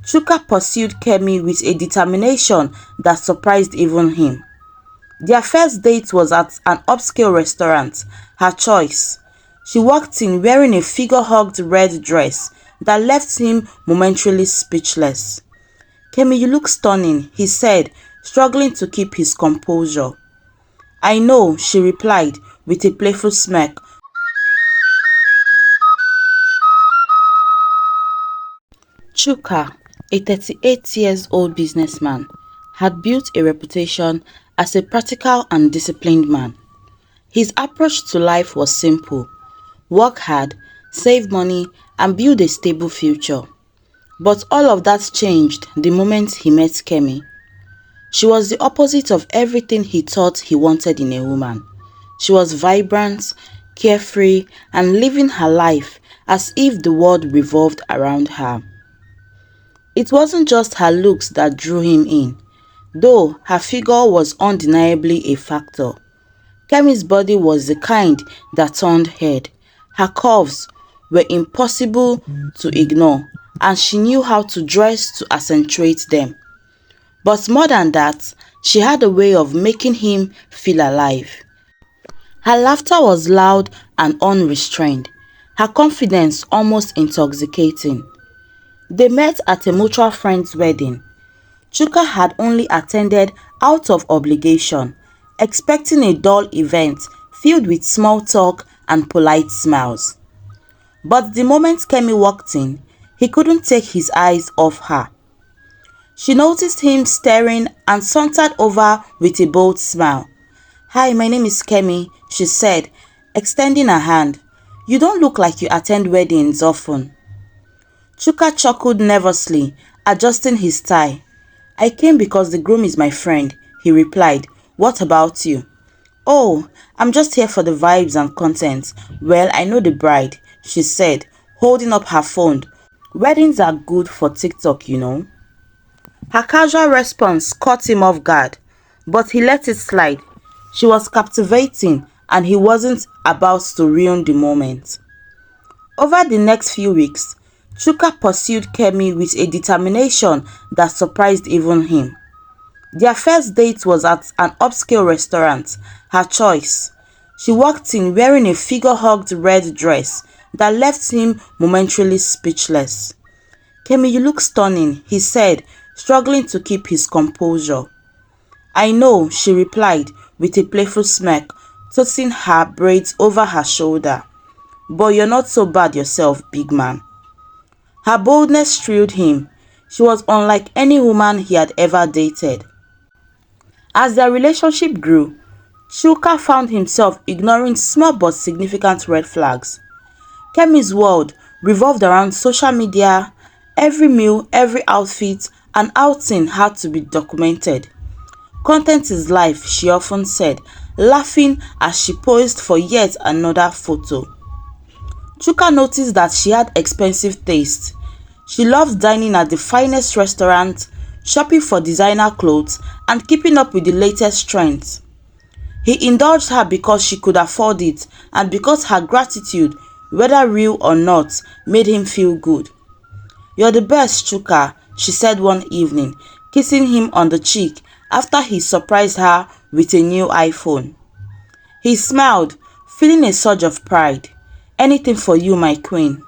Chuka pursued Kemi with a determination that surprised even him. Their first date was at an upscale restaurant, her choice. She walked in wearing a figure-hugged red dress that left him momentarily speechless. "Kemi, you look stunning," he said, struggling to keep his composure. "I know," she replied with a playful smirk. Chuka, a 38-year-old businessman, had built a reputation as a practical and disciplined man. His approach to life was simple: work hard, save money, and build a stable future. But all of that changed the moment he met Kemi. She was the opposite of everything he thought he wanted in a woman. She was vibrant, carefree, and living her life as if the world revolved around her. It wasn't just her looks that drew him in, though her figure was undeniably a factor. Kemi's body was the kind that turned head. Her curves were impossible to ignore, and she knew how to dress to accentuate them. But more than that, she had a way of making him feel alive. Her laughter was loud and unrestrained, her confidence almost intoxicating. They met at a mutual friend's wedding. Chuka had only attended out of obligation, expecting a dull event filled with small talk and polite smiles. But the moment Kemi walked in, he couldn't take his eyes off her. She noticed him staring and sauntered over with a bold smile. "Hi, my name is Kemi," she said, extending her hand. "You don't look like you attend weddings often." Chuka chuckled nervously, adjusting his tie. "I came because the groom is my friend," he replied. "What about you?" "Oh, I'm just here for the vibes and content." "Well, I know the bride," she said, holding up her phone. "Weddings are good for TikTok, you know." Her casual response caught him off guard, but he let it slide. She was captivating, and he wasn't about to ruin the moment. Over the next few weeks, Chuka pursued Kemi with a determination that surprised even him. Their first date was at an upscale restaurant, her choice. She walked in wearing a figure-hugged red dress that left him momentarily speechless. "Kemi, you look stunning," he said, struggling to keep his composure. "I know," she replied with a playful smirk, tossing her braids over her shoulder. "But you're not so bad yourself, big man." Her boldness thrilled him. She was unlike any woman he had ever dated. As their relationship grew, Chuka found himself ignoring small but significant red flags. Kemi's world revolved around social media. Every meal, every outfit, and outing had to be documented. "Content is life," she often said, laughing as she posed for yet another photo. Chuka noticed that she had expensive taste. She loved dining at the finest restaurants, shopping for designer clothes, and keeping up with the latest trends. He indulged her because she could afford it and because her gratitude, whether real or not, made him feel good. "You're the best, Chuka," she said one evening, kissing him on the cheek after he surprised her with a new iPhone. He smiled, feeling a surge of pride. "Anything for you, my queen."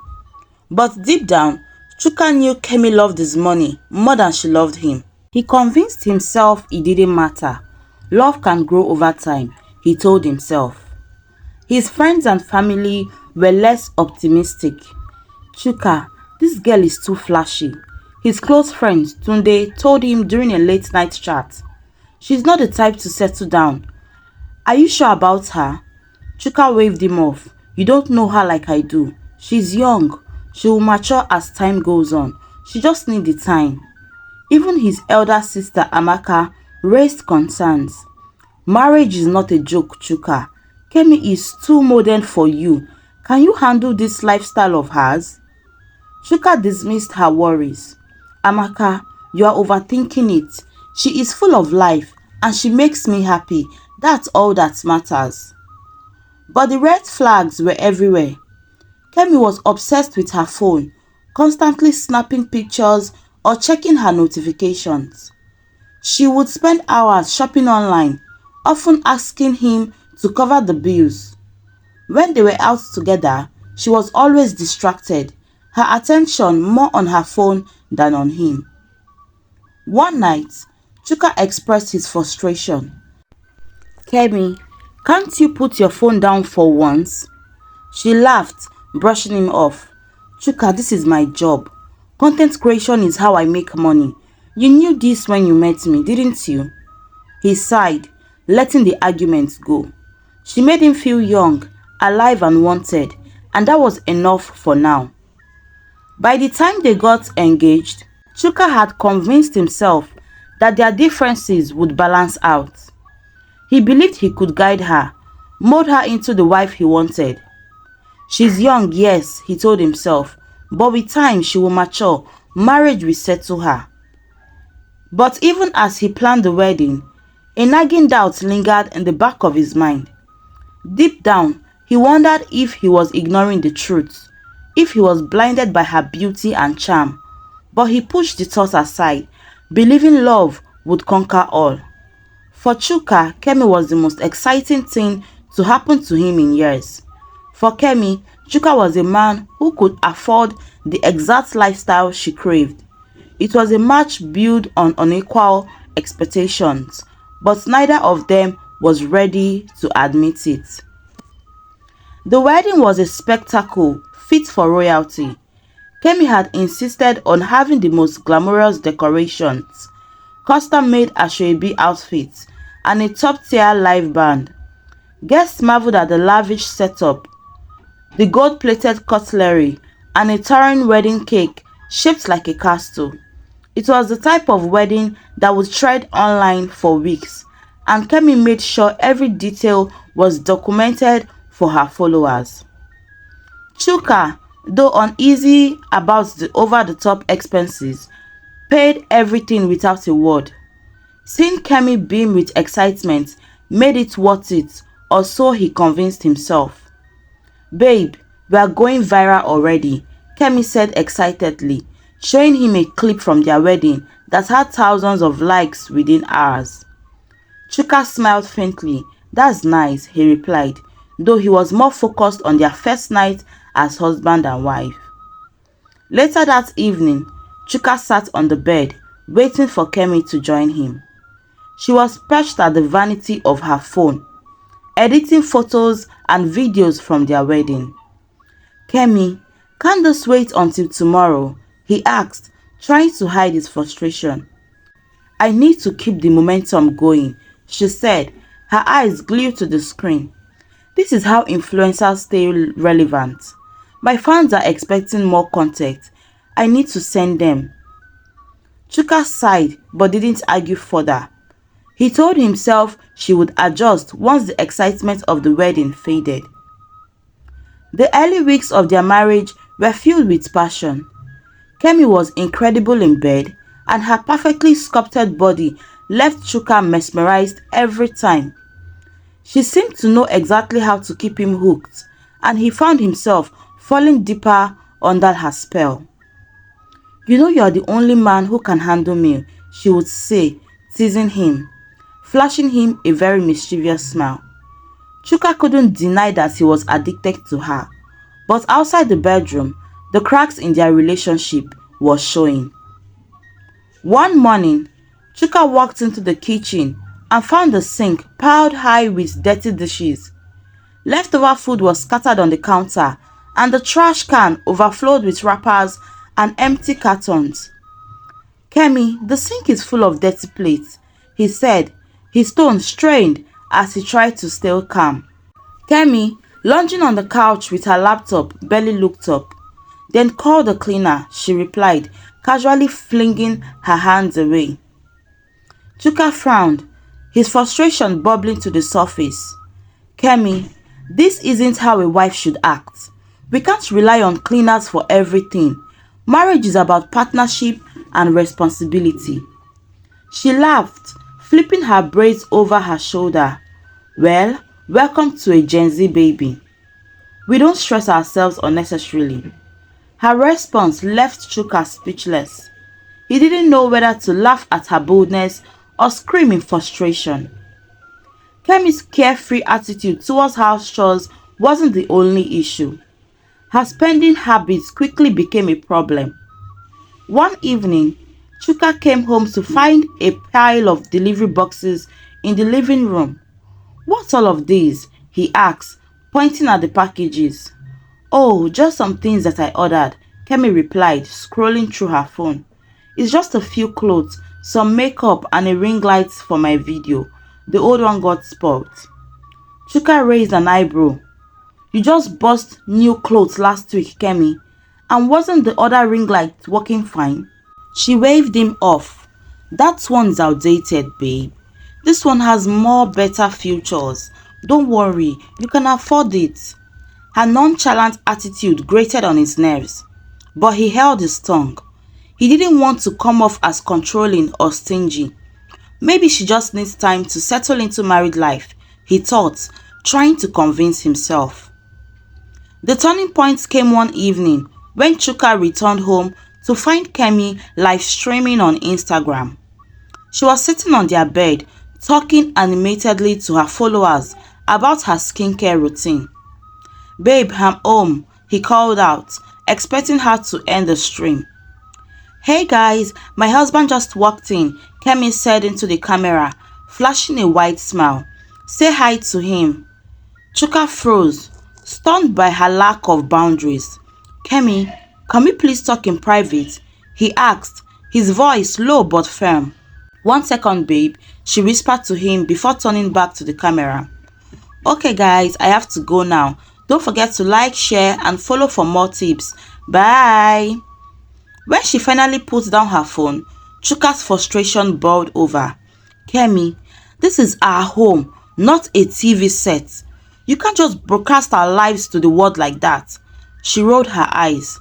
But deep down, Chuka knew Kemi loved his money more than she loved him. He convinced himself it didn't matter. Love can grow over time, he told himself. His friends and family were less optimistic. "Chuka, this girl is too flashy," his close friend Tunde told him during a late-night chat. "She's not the type to settle down." "Are you sure about her?" Chuka waved him off. "You don't know her like I do. She's young. She will mature as time goes on. She just needs the time." Even his elder sister Amaka raised concerns. "Marriage is not a joke, Chuka. Kemi is too modern for you. Can you handle this lifestyle of hers?" Chuka dismissed her worries. "Amaka, you are overthinking it. She is full of life and she makes me happy. That's all that matters." But the red flags were everywhere. Kemi was obsessed with her phone, constantly snapping pictures, or checking her notifications. She would spend hours shopping online, often asking him to cover the bills. When they were out together, she was always distracted, her attention more on her phone than on him. One night, Chuka expressed his frustration. "Kemi, can't you put your phone down for once?" She laughed, brushing him off. "Chuka, this is my job. Content creation is how I make money. You knew this when you met me, didn't you?" He sighed, letting the argument go. She made him feel young, alive and wanted, and that was enough for now. By the time they got engaged, Chuka had convinced himself that their differences would balance out. He believed he could guide her, mold her into the wife he wanted. "She's young, yes," he told himself, "but with time she will mature, marriage will settle her." But even as he planned the wedding, a nagging doubt lingered in the back of his mind. Deep down, he wondered if he was ignoring the truth, if he was blinded by her beauty and charm. But he pushed the thought aside, believing love would conquer all. For Chuka, Kemi was the most exciting thing to happen to him in years. For Kemi, Chuka was a man who could afford the exact lifestyle she craved. It was a match built on unequal expectations, but neither of them was ready to admit it. The wedding was a spectacle fit for royalty. Kemi had insisted on having the most glamorous decorations, custom-made asoebi outfits, and a top-tier live band. Guests marveled at the lavish setup, the gold-plated cutlery, and a towering wedding cake shaped like a castle. It was the type of wedding that would trend online for weeks, and Kemi made sure every detail was documented for her followers. Chuka, though uneasy about the over-the-top expenses, paid everything without a word. Seeing Kemi beam with excitement made it worth it, or so he convinced himself. "Babe, we are going viral already," Kemi said excitedly, showing him a clip from their wedding that had thousands of likes within hours. Chuka smiled faintly. "That's nice," he replied, though he was more focused on their first night as husband and wife. Later that evening, Chuka sat on the bed, waiting for Kemi to join him. She was perched at the vanity of her phone, editing photos and videos from their wedding. "Kemi, can't this wait until tomorrow?" he asked, trying to hide his frustration. "I need to keep the momentum going," she said, her eyes glued to the screen. "This is how influencers stay relevant. My fans are expecting more content. I need to send them." Chuka sighed but didn't argue further. He told himself she would adjust once the excitement of the wedding faded. The early weeks of their marriage were filled with passion. Kemi was incredible in bed, and her perfectly sculpted body left Chuka mesmerized every time. She seemed to know exactly how to keep him hooked, and he found himself falling deeper under her spell. "You know you are the only man who can handle me," she would say, teasing him, flashing him a very mischievous smile. Chuka couldn't deny that he was addicted to her, but outside the bedroom, the cracks in their relationship were showing. One morning, Chuka walked into the kitchen and found the sink piled high with dirty dishes. Leftover food was scattered on the counter, and the trash can overflowed with wrappers and empty cartons. "Kemi, the sink is full of dirty plates," he said, his tone strained as he tried to stay calm. Kemi, lounging on the couch with her laptop, barely looked up. "Then call the cleaner," she replied, casually flinging her hands away. Chuka frowned, his frustration bubbling to the surface. "Kemi, this isn't how a wife should act. We can't rely on cleaners for everything. Marriage is about partnership and responsibility." She laughed, flipping her braids over her shoulder. "Well, welcome to a Gen Z baby. We don't stress ourselves unnecessarily." Her response left Chuka speechless. He didn't know whether to laugh at her boldness or scream in frustration. Kemi's carefree attitude towards house chores wasn't the only issue. Her spending habits quickly became a problem. One evening, Chuka came home to find a pile of delivery boxes in the living room. "What's all of these?" he asked, pointing at the packages. "Oh, just some things that I ordered," Kemi replied, scrolling through her phone. "It's just a few clothes, some makeup and a ring light for my video. The old one got spoiled." Chuka raised an eyebrow. "You just bought new clothes last week, Kemi. And wasn't the other ring light working fine?" She waved him off. "That one's outdated, babe. This one has more better features. Don't worry, you can afford it." Her nonchalant attitude grated on his nerves, but he held his tongue. He didn't want to come off as controlling or stingy. Maybe she just needs time to settle into married life, he thought, trying to convince himself. The turning point came one evening when Chuka returned home to find Kemi live streaming on Instagram. She was sitting on their bed, talking animatedly to her followers about her skincare routine. "Babe, I'm home," he called out, expecting her to end the stream. "Hey guys, my husband just walked in," Kemi said into the camera, flashing a wide smile. "Say hi to him." Chuka froze, stunned by her lack of boundaries. "Kemi, can we please talk in private?" he asked, his voice low but firm. "1 second, babe," she whispered to him before turning back to the camera. "Okay guys, I have to go now. Don't forget to like, share and follow for more tips. Bye." When she finally put down her phone, Chuka's frustration boiled over. "Kemi, this is our home, not a TV set. You can't just broadcast our lives to the world like that." She rolled her eyes.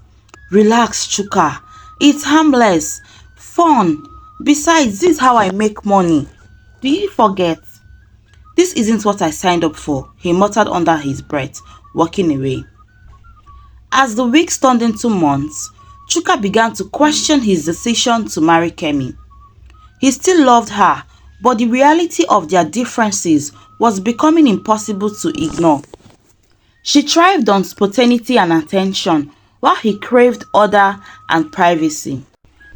"Relax, Chuka. It's harmless. Fun. Besides, this is how I make money. Do you forget?" "This isn't what I signed up for," he muttered under his breath, walking away. As the weeks turned into months, Chuka began to question his decision to marry Kemi. He still loved her, but the reality of their differences was becoming impossible to ignore. She thrived on spontaneity and attention, while he craved order and privacy.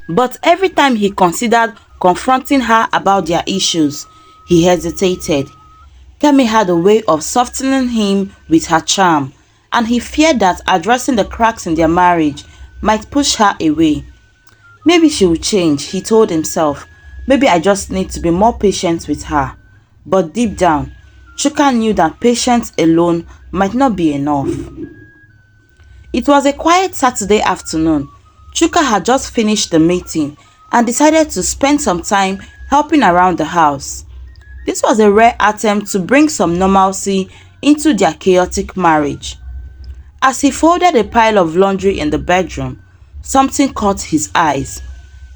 But every time he considered confronting her about their issues, he hesitated. Kemi had a way of softening him with her charm, and he feared that addressing the cracks in their marriage might push her away. "Maybe she will change," he told himself. "Maybe I just need to be more patient with her." But deep down, Chuka knew that patience alone might not be enough. It was a quiet Saturday afternoon. Chuka had just finished the meeting and decided to spend some time helping around the house. This was a rare attempt to bring some normalcy into their chaotic marriage. As he folded a pile of laundry in the bedroom, something caught his eyes.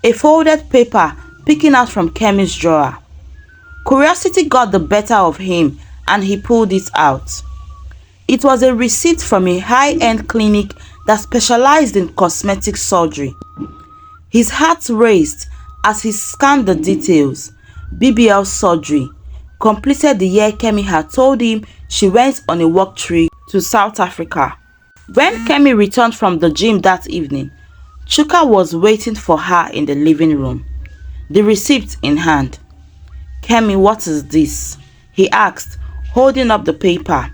A folded paper peeking out from Kemi's drawer. Curiosity got the better of him and he pulled it out. It was a receipt from a high-end clinic that specialized in cosmetic surgery. His heart raced as he scanned the details. BBL surgery, completed the year Kemi had told him she went on a work trip to South Africa. When Kemi returned from the gym that evening, Chuka was waiting for her in the living room, the receipt in hand. "Kemi, what is this?" he asked, holding up the paper.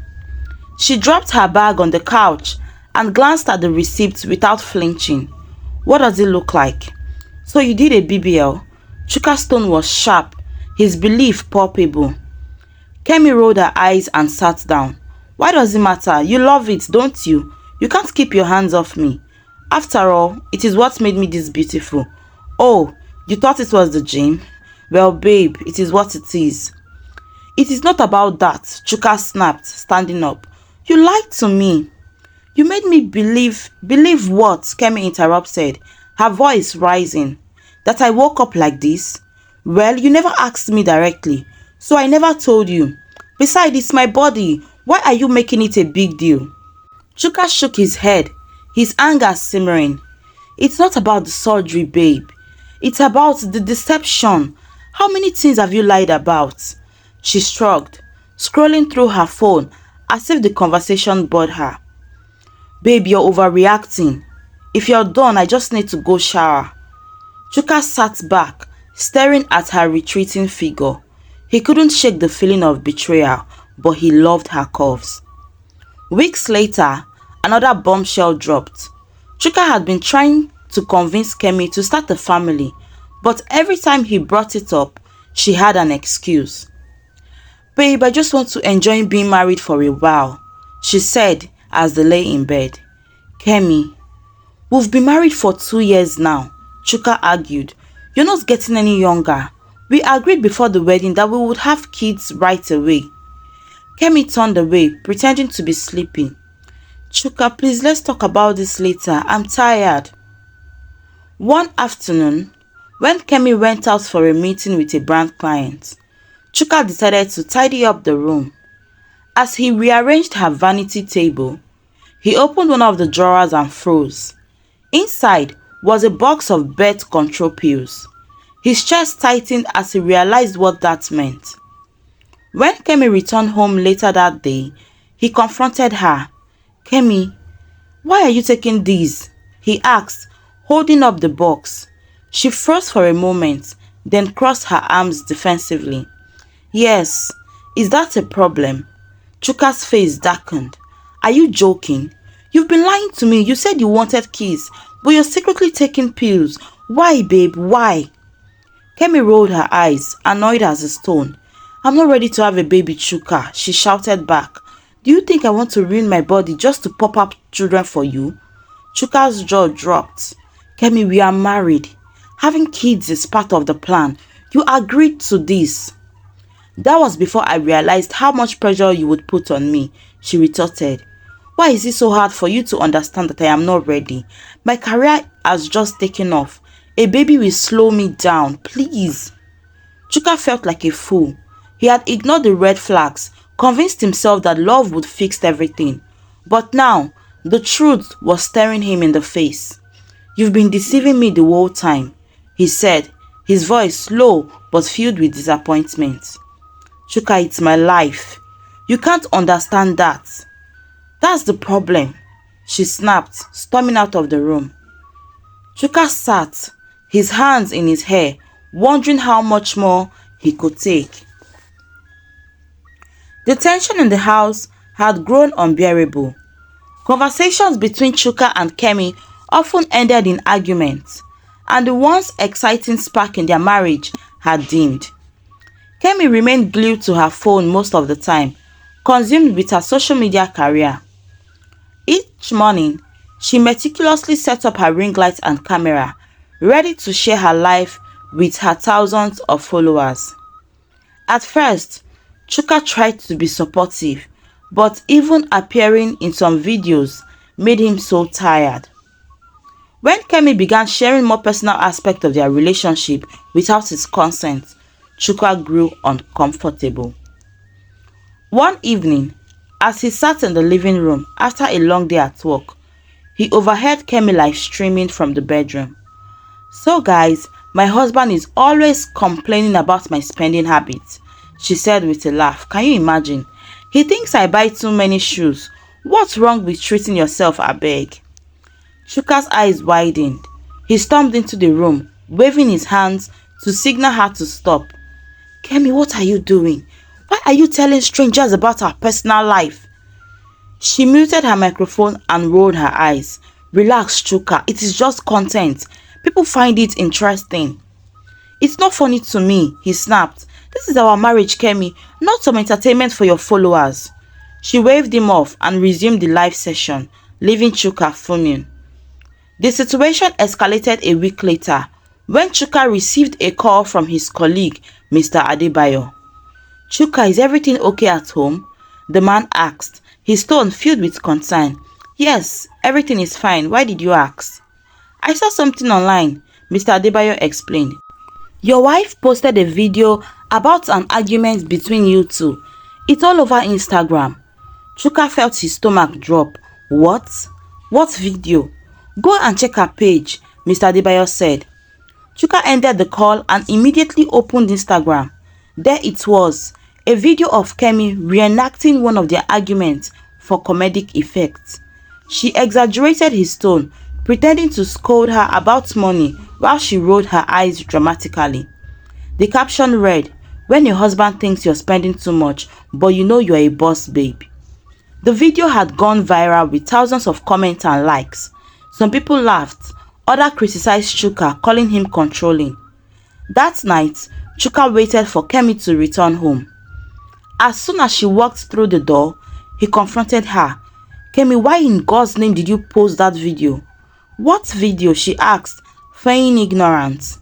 She dropped her bag on the couch and glanced at the receipt without flinching. "What does it look like?" "So you did a BBL?" Chuka's tone was sharp, his belief palpable. Kemi rolled her eyes and sat down. "Why does it matter? You love it, don't you? You can't keep your hands off me. After all, it is what made me this beautiful." "Oh, you thought it was the gym? Well, babe, it is what it is." "It is not about that," Chuka snapped, standing up. "You lied to me." "You made me believe..." "Believe what?" Kemi interrupted, her voice rising. "That I woke up like this? Well, you never asked me directly, so I never told you. Besides, it's my body. Why are you making it a big deal?" Chuka shook his head, his anger simmering. "It's not about the surgery, babe. It's about the deception. How many things have you lied about? She shrugged, scrolling through her phone as if the conversation bored her. Babe, you're overreacting. If you're done, I just need to go shower. Chuka sat back, staring at her retreating figure. He couldn't shake the feeling of betrayal, but he loved her curves. Weeks later, another bombshell dropped. Chuka had been trying to convince Kemi to start a family, but every time he brought it up, she had an excuse. Babe, I just want to enjoy being married for a while, she said as they lay in bed. Kemi, we've been married for 2 years now, Chuka argued. You're not getting any younger. We agreed before the wedding that we would have kids right away. Kemi turned away, pretending to be sleeping. Chuka, please, let's talk about this later. I'm tired. One afternoon, when Kemi went out for a meeting with a brand client, Chuka decided to tidy up the room. As he rearranged her vanity table, he opened one of the drawers and froze. Inside was a box of birth control pills. His chest tightened as he realized what that meant. When Kemi returned home later that day, he confronted her. Kemi, why are you taking these? He asked, holding up the box. She froze for a moment, then crossed her arms defensively. Yes, is that a problem? Chuka's face darkened. Are you joking? You've been lying to me. You said you wanted kids, but you're secretly taking pills. Why, babe? Why? Kemi rolled her eyes, annoyed as a stone. I'm not ready to have a baby, Chuka, she shouted back. Do you think I want to ruin my body just to pop up children for you? Chuka's jaw dropped. Kemi, we are married. Having kids is part of the plan. You agreed to this. That was before I realized how much pressure you would put on me, she retorted. Why is it so hard for you to understand that I am not ready? My career has just taken off. A baby will slow me down, please. Chuka felt like a fool. He had ignored the red flags, convinced himself that love would fix everything. But now, the truth was staring him in the face. You've been deceiving me the whole time, he said, his voice low but filled with disappointment. Chuka, it's my life. You can't understand that. That's the problem, she snapped, storming out of the room. Chuka sat, his hands in his hair, wondering how much more he could take. The tension in the house had grown unbearable. Conversations between Chuka and Kemi often ended in arguments, and the once exciting spark in their marriage had dimmed. Kemi remained glued to her phone most of the time, consumed with her social media career. Each morning, she meticulously set up her ring light and camera, ready to share her life with her thousands of followers. At first, Chuka tried to be supportive, but even appearing in some videos made him so tired. When Kemi began sharing more personal aspects of their relationship without his consent, Chuka grew uncomfortable. One evening, as he sat in the living room after a long day at work, he overheard Kemi live streaming from the bedroom. So guys, my husband is always complaining about my spending habits, she said with a laugh. Can you imagine? He thinks I buy too many shoes. What's wrong with treating yourself, abeg? Chuka's eyes widened. He stormed into the room, waving his hands to signal her to stop. Kemi, what are you doing? Why are you telling strangers about our personal life? She muted her microphone and rolled her eyes. Relax, Chuka. It is just content. People find it interesting. It's not funny to me, he snapped. This is our marriage, Kemi, not some entertainment for your followers. She waved him off and resumed the live session, leaving Chuka fuming. The situation escalated a week later when Chuka received a call from his colleague, Mr. Adebayo. Chuka, is everything okay at home? The man asked, his tone filled with concern. Yes, everything is fine. Why did you ask? I saw something online, Mr. Adebayo explained. Your wife posted a video about an argument between you two. It's all over Instagram. Chuka felt his stomach drop. What? What video? Go and check her page, Mr. Adebayo said. Chuka ended the call and immediately opened Instagram. There it was, a video of Kemi reenacting one of their arguments for comedic effect. She exaggerated his tone, pretending to scold her about money while she rolled her eyes dramatically. The caption read, "When your husband thinks you're spending too much, but you know you're a boss babe." The video had gone viral with thousands of comments and likes. Some people laughed, others criticized Chuka, calling him controlling. That night, Chuka waited for Kemi to return home. As soon as she walked through the door, he confronted her. "Kemi, why in God's name did you post that video?" "What video?" she asked, feigning ignorance.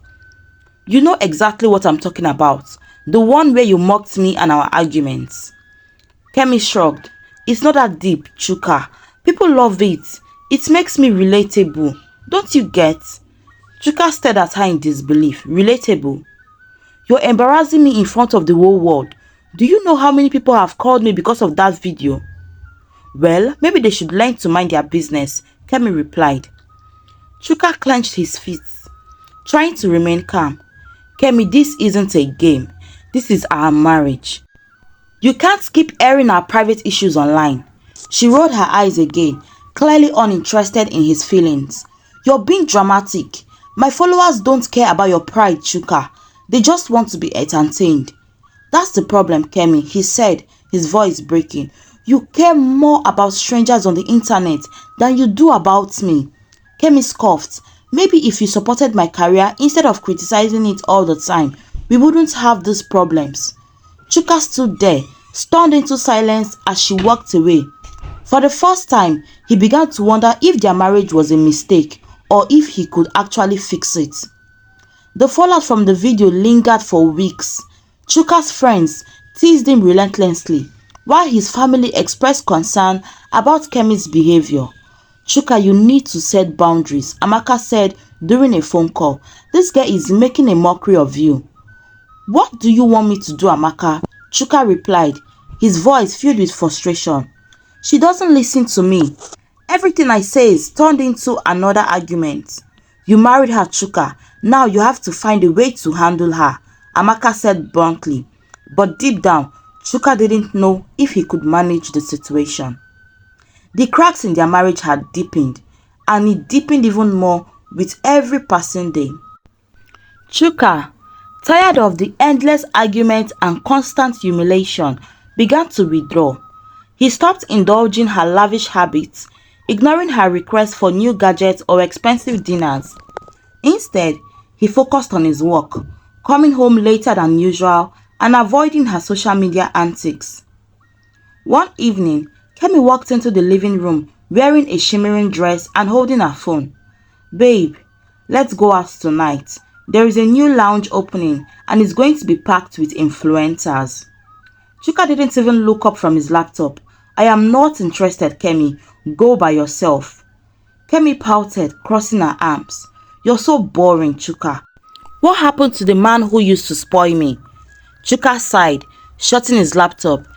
"You know exactly what I'm talking about. The one where you mocked me and our arguments." Kemi shrugged. "It's not that deep, Chuka. People love it. It makes me relatable. Don't you get?" Chuka stared at her in disbelief. "Relatable? You're embarrassing me in front of the whole world. Do you know how many people have called me because of that video?" "Well, maybe they should learn to mind their business," Kemi replied. Chuka clenched his fists, trying to remain calm. "Kemi, this isn't a game. This is our marriage. You can't keep airing our private issues online." She rolled her eyes again, clearly uninterested in his feelings. "You're being dramatic. My followers don't care about your pride, Chuka. They just want to be entertained." "That's the problem, Kemi," he said, his voice breaking. "You care more about strangers on the internet than you do about me." Kemi scoffed. "Maybe if you supported my career instead of criticizing it all the time, we wouldn't have these problems." Chuka stood there, stunned into silence as she walked away. For the first time, he began to wonder if their marriage was a mistake or if he could actually fix it. The fallout from the video lingered for weeks. Chuka's friends teased him relentlessly, while his family expressed concern about Kemi's behavior. "Chuka, you need to set boundaries," Amaka said during a phone call. "This guy is making a mockery of you." "What do you want me to do, Amaka?" Chuka replied, his voice filled with frustration. "She doesn't listen to me. Everything I say is turned into another argument." "You married her, Chuka. Now you have to find a way to handle her," Amaka said bluntly. But deep down, Chuka didn't know if he could manage the situation. The cracks in their marriage had deepened, and it deepened even more with every passing day. Chuka, tired of the endless arguments and constant humiliation, began to withdraw. He stopped indulging her lavish habits, ignoring her requests for new gadgets or expensive dinners. Instead, he focused on his work, coming home later than usual and avoiding her social media antics. One evening, Kemi walked into the living room wearing a shimmering dress and holding her phone. "Babe, let's go out tonight. There is a new lounge opening and it's going to be packed with influencers." Chuka didn't even look up from his laptop. "I am not interested, Kemi. Go by yourself." Kemi pouted, crossing her arms. "You're so boring, Chuka. What happened to the man who used to spoil me?" Chuka sighed, shutting his laptop.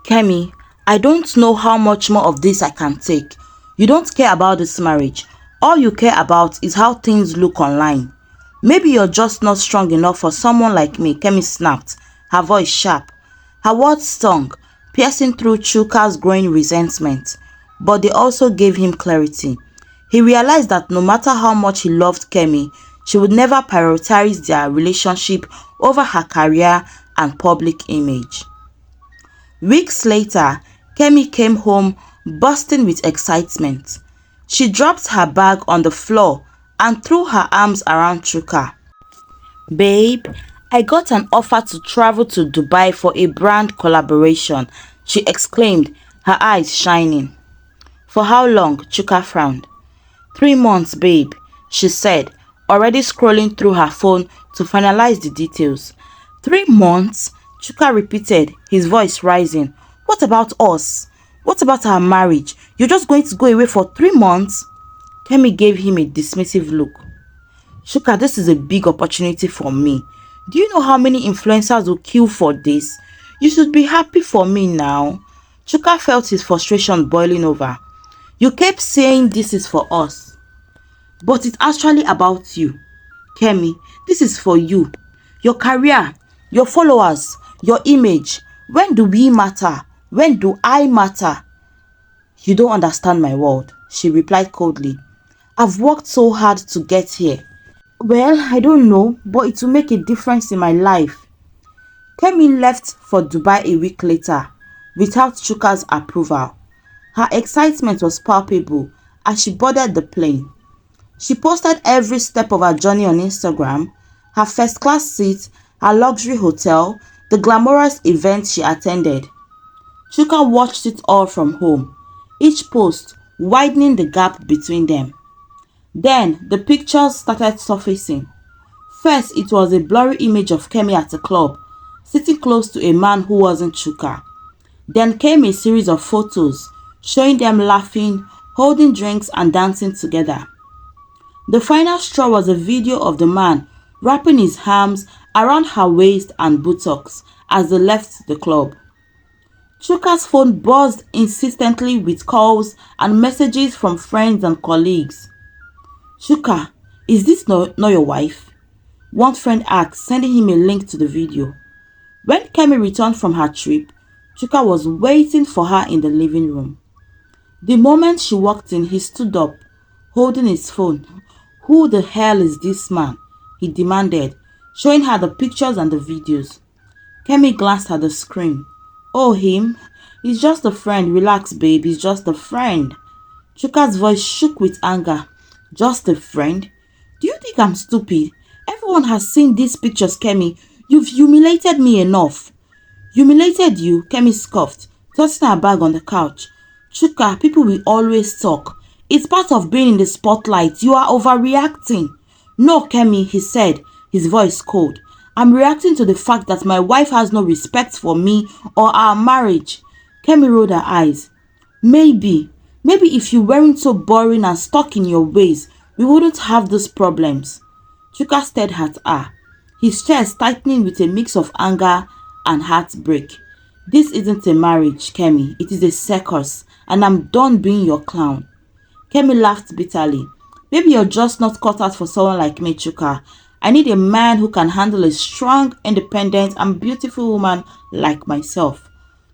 "Kemi, I don't know how much more of this I can take. You don't care about this marriage. All you care about is how things look online. Maybe you're just not strong enough for someone like me," Kemi snapped, her voice sharp. Her words stung, piercing through Chuka's growing resentment. But they also gave him clarity. He realized that no matter how much he loved Kemi, she would never prioritize their relationship over her career and public image. Weeks later, Kemi came home bursting with excitement. She dropped her bag on the floor and threw her arms around Chuka. "Babe, I got an offer to travel to Dubai for a brand collaboration," she exclaimed, her eyes shining. "For how long?" Chuka frowned. 3 months, babe," she said, already scrolling through her phone to finalize the details. 3 months? Chuka repeated, his voice rising. "What about us? What about our marriage? You're just going to go away for 3 months? Kemi gave him a dismissive look. "Chuka, this is a big opportunity for me. Do you know how many influencers will queue for this? You should be happy for me now." Chuka felt his frustration boiling over. "You kept saying this is for us, but it's actually about you. Kemi, this is for you. Your career, your followers, your image. When do we matter? When do I matter? You don't understand my world, she replied coldly. I've worked so hard to get here. Well, I don't know, but it will make a difference in my life. Kemi left for Dubai a week later without Chuka's approval. Her excitement was palpable as she boarded the plane. She posted every step of her journey on Instagram, her first-class seat, her luxury hotel, the glamorous events she attended. Chuka watched it all from home, each post widening the gap between them. Then the pictures started surfacing. First, it was a blurry image of Kemi at a club, sitting close to a man who wasn't Chuka. Then came a series of photos showing them laughing, holding drinks and dancing together. The final straw was a video of the man wrapping his arms around her waist and buttocks as they left the club. Chuka's phone buzzed insistently with calls and messages from friends and colleagues. Chuka, is this not your wife? One friend asked, sending him a link to the video. When Kemi returned from her trip, Chuka was waiting for her in the living room. The moment she walked in, he stood up, holding his phone. Who the hell is this man? He demanded, showing her the pictures and the videos. Kemi glanced at the screen. Oh, him? He's just a friend. Relax, babe. He's just a friend. Chuka's voice shook with anger. Just a friend? Do you think I'm stupid? Everyone has seen these pictures, Kemi. You've humiliated me enough. Humiliated you? Kemi scoffed, tossing her bag on the couch. Chuka, people will always talk. It's part of being in the spotlight. You are overreacting. No, Kemi, he said, his voice cold. I'm reacting to the fact that my wife has no respect for me or our marriage. Kemi rolled her eyes. Maybe if you weren't so boring and stuck in your ways, we wouldn't have these problems. Chuka stared at her, his chest tightening with a mix of anger and heartbreak. This isn't a marriage, Kemi. It is a circus, and I'm done being your clown. Kemi laughed bitterly. Maybe you're just not cut out for someone like me, Chuka. I need a man who can handle a strong, independent, and beautiful woman like myself.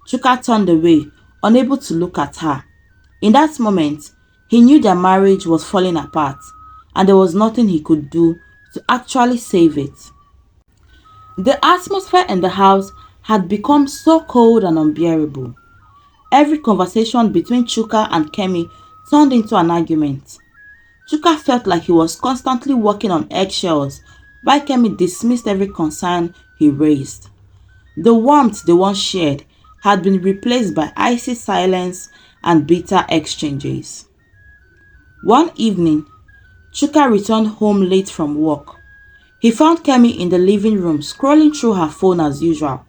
Chuka turned away, unable to look at her. In that moment, he knew their marriage was falling apart, and there was nothing he could do to actually save it. The atmosphere in the house had become so cold and unbearable. Every conversation between Chuka and Kemi turned into an argument. Chuka felt like he was constantly walking on eggshells, while Kemi dismissed every concern he raised. The warmth they once shared had been replaced by icy silence and bitter exchanges. One evening, Chuka returned home late from work. He found Kemi in the living room scrolling through her phone as usual.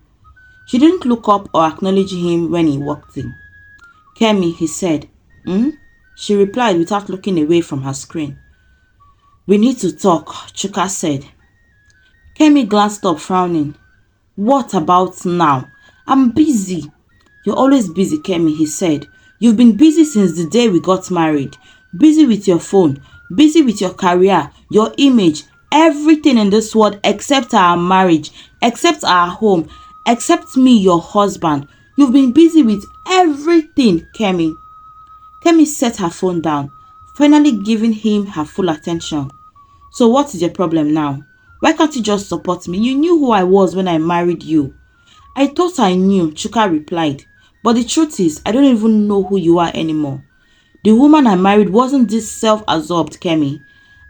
She didn't look up or acknowledge him when he walked in. Kemi, he said. She replied without looking away from her screen. We need to talk, Chuka said. Kemi glanced up, frowning. What about now? I'm busy. You're always busy, Kemi, he said. You've been busy since the day we got married. Busy with your phone, busy with your career, your image, everything in this world except our marriage, except our home, except me, your husband. You've been busy with everything, Kemi. Kemi set her phone down, finally giving him her full attention. So what is your problem now? Why can't you just support me? You knew who I was when I married you. I thought I knew, Chuka replied. But the truth is, I don't even know who you are anymore. The woman I married wasn't this self-absorbed, Kemi.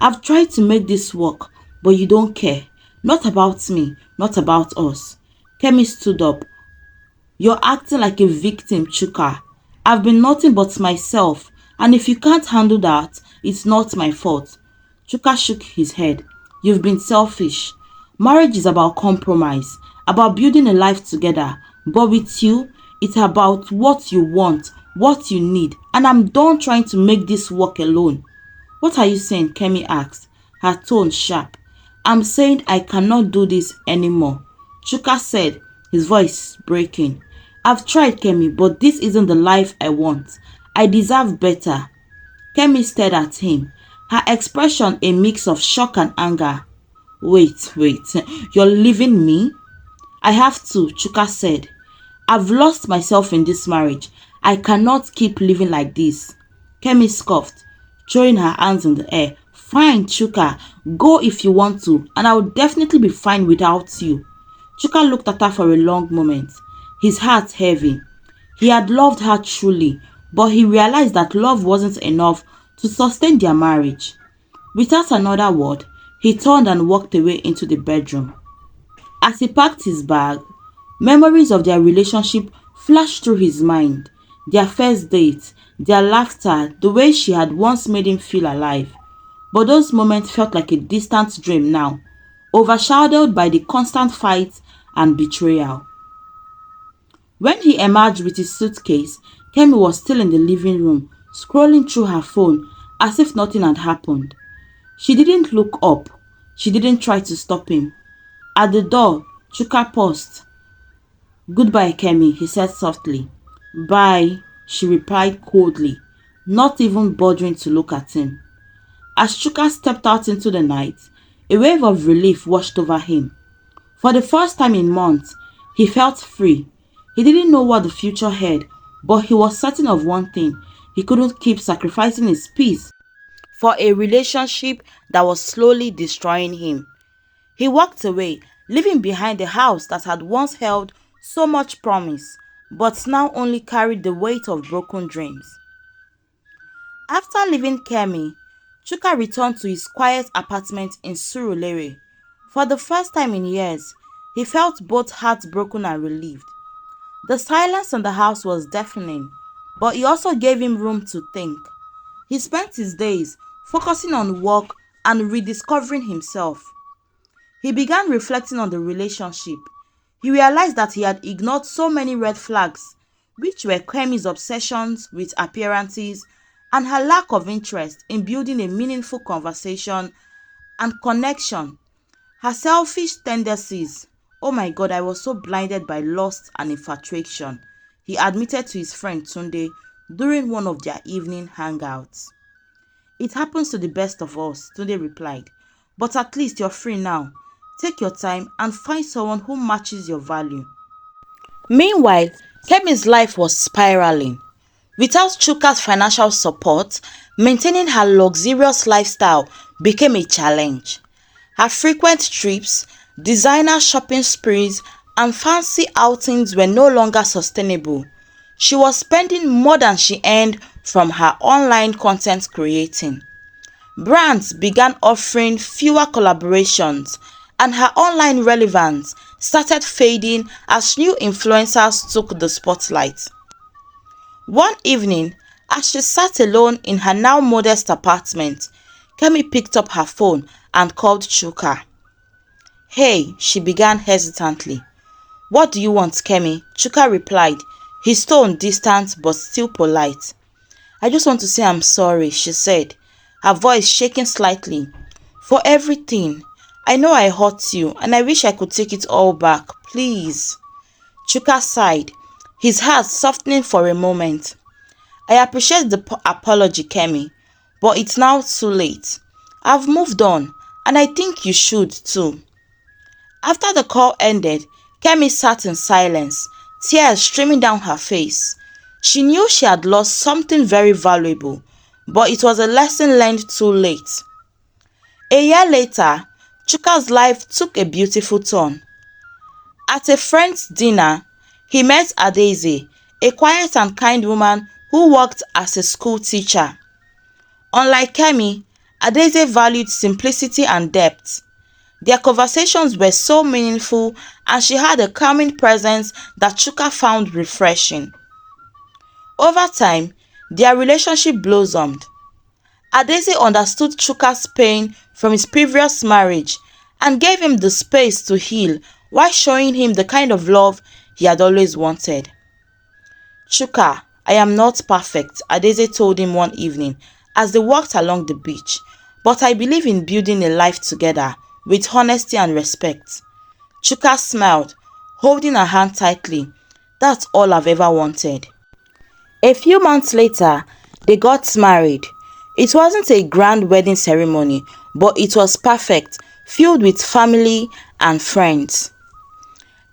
I've tried to make this work, but you don't care. Not about me, not about us. Kemi stood up. You're acting like a victim, Chuka. I've been nothing but myself, and if you can't handle that, it's not my fault. Chuka shook his head. You've been selfish. Marriage is about compromise, about building a life together. But with you, it's about what you want, what you need, and I'm done trying to make this work alone. What are you saying? Kemi asked, her tone sharp. I'm saying I cannot do this anymore, Chuka said, his voice breaking. I've tried, Kemi, but this isn't the life I want. I deserve better. Kemi stared at him, her expression a mix of shock and anger. Wait, you're leaving me? I have to, Chuka said. I've lost myself in this marriage. I cannot keep living like this. Kemi scoffed, throwing her hands in the air. Fine, Chuka, go if you want to, and I will definitely be fine without you. Chuka looked at her for a long moment, his heart heavy. He had loved her truly, but he realized that love wasn't enough to sustain their marriage. Without another word, he turned and walked away into the bedroom. As he packed his bag, memories of their relationship flashed through his mind. Their first date, their laughter, the way she had once made him feel alive. But those moments felt like a distant dream now, overshadowed by the constant fights and betrayal. When he emerged with his suitcase, Kemi was still in the living room, scrolling through her phone as if nothing had happened. She didn't look up. She didn't try to stop him. At the door, Chuka paused. Goodbye, Kemi, he said softly. Bye, she replied coldly, not even bothering to look at him. As Chuka stepped out into the night, a wave of relief washed over him. For the first time in months, he felt free. He didn't know what the future held, but he was certain of one thing: he couldn't keep sacrificing his peace for a relationship that was slowly destroying him. He walked away, leaving behind a house that had once held so much promise, but now only carried the weight of broken dreams. After leaving Kemi, Chuka returned to his quiet apartment in Surulere. For the first time in years, he felt both heartbroken and relieved. The silence in the house was deafening, but it also gave him room to think. He spent his days focusing on work and rediscovering himself. He began reflecting on the relationship. He realized that he had ignored so many red flags, which were Kemi's obsessions with appearances and her lack of interest in building a meaningful conversation and connection. Her selfish tendencies. Oh my God, I was so blinded by lust and infatuation, he admitted to his friend Tunde during one of their evening hangouts. It happens to the best of us, Tunde replied, but at least you're free now. Take your time and find someone who matches your value. Meanwhile, Kemi's life was spiraling. Without Chuka's financial support, maintaining her luxurious lifestyle became a challenge. Her frequent trips, designer shopping sprees, and fancy outings were no longer sustainable. She was spending more than she earned from her online content creating. Brands began offering fewer collaborations, and her online relevance started fading as new influencers took the spotlight. One evening, as she sat alone in her now modest apartment, Kemi picked up her phone and called Chuka. Hey, she began hesitantly. What do you want, Kemi? Chuka replied, his tone distant but still polite. I just want to say I'm sorry, she said, her voice shaking slightly. For everything. I know I hurt you and I wish I could take it all back. Please. Chuka sighed, his heart softening for a moment. I appreciate the apology, Kemi, but it's now too late. I've moved on, and I think you should too. After the call ended, Kemi sat in silence, tears streaming down her face. She knew she had lost something very valuable, but it was a lesson learned too late. A year later, Chuka's life took a beautiful turn. At a friend's dinner, he met Adaeze, a quiet and kind woman who worked as a school teacher. Unlike Kemi, Adaeze valued simplicity and depth. Their conversations were so meaningful and she had a calming presence that Chuka found refreshing. Over time, their relationship blossomed. Adaeze understood Chuka's pain from his previous marriage and gave him the space to heal while showing him the kind of love he had always wanted. Chuka, I am not perfect, Adaeze told him one evening as they walked along the beach, but I believe in building a life together with honesty and respect. Chuka smiled, holding her hand tightly. That's all I've ever wanted. A few months later, they got married. It wasn't a grand wedding ceremony, but it was perfect, filled with family and friends.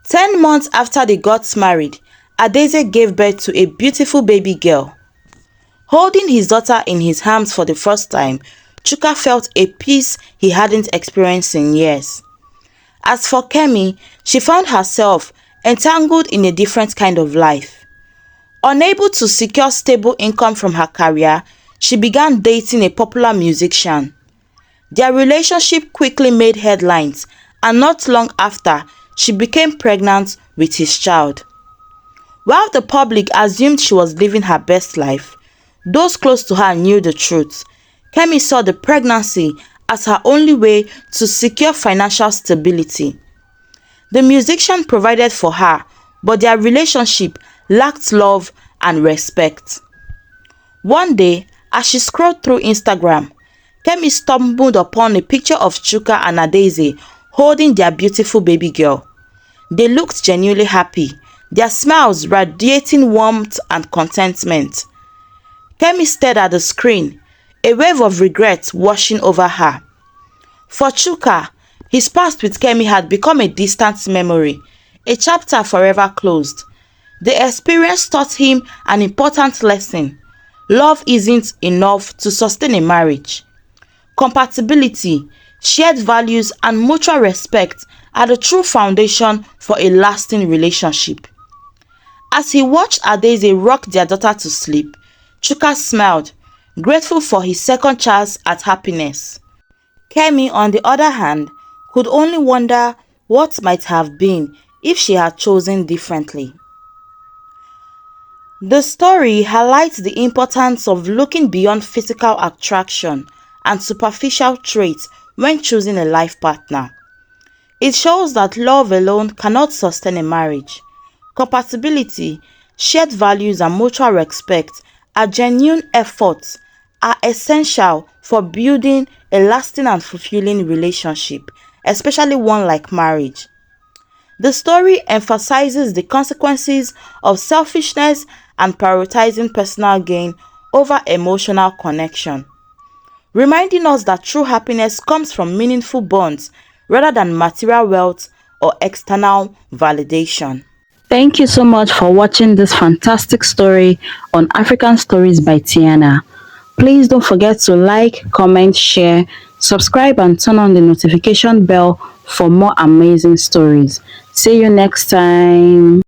10 months after they got married, Adaeze gave birth to a beautiful baby girl. Holding his daughter in his arms for the first time, Chuka felt a peace he hadn't experienced in years. As for Kemi, she found herself entangled in a different kind of life. Unable to secure stable income from her career, she began dating a popular musician. Their relationship quickly made headlines, and not long after, she became pregnant with his child. While the public assumed she was living her best life, those close to her knew the truth. Kemi saw the pregnancy as her only way to secure financial stability. The musician provided for her, but their relationship lacked love and respect. One day, as she scrolled through Instagram, Kemi stumbled upon a picture of Chuka and Adaeze holding their beautiful baby girl. They looked genuinely happy, their smiles radiating warmth and contentment. Kemi stared at the screen, a wave of regret washing over her. For Chuka, his past with Kemi had become a distant memory, a chapter forever closed. The experience taught him an important lesson. Love isn't enough to sustain a marriage. Compatibility, shared values, and mutual respect are the true foundation for a lasting relationship. As he watched Adaeze rock their daughter to sleep, Chuka smiled, grateful for his second chance at happiness. Kemi, on the other hand, could only wonder what might have been if she had chosen differently. The story highlights the importance of looking beyond physical attraction and superficial traits when choosing a life partner. It shows that love alone cannot sustain a marriage. Compatibility, shared values, and mutual respect are genuine efforts are essential for building a lasting and fulfilling relationship, especially one like marriage. The story emphasizes the consequences of selfishness and prioritizing personal gain over emotional connection, reminding us that true happiness comes from meaningful bonds rather than material wealth or external validation. Thank you so much for watching this fantastic story on African Stories by Tiana. Please don't forget to like, comment, share, subscribe, and turn on the notification bell for more amazing stories. See you next time.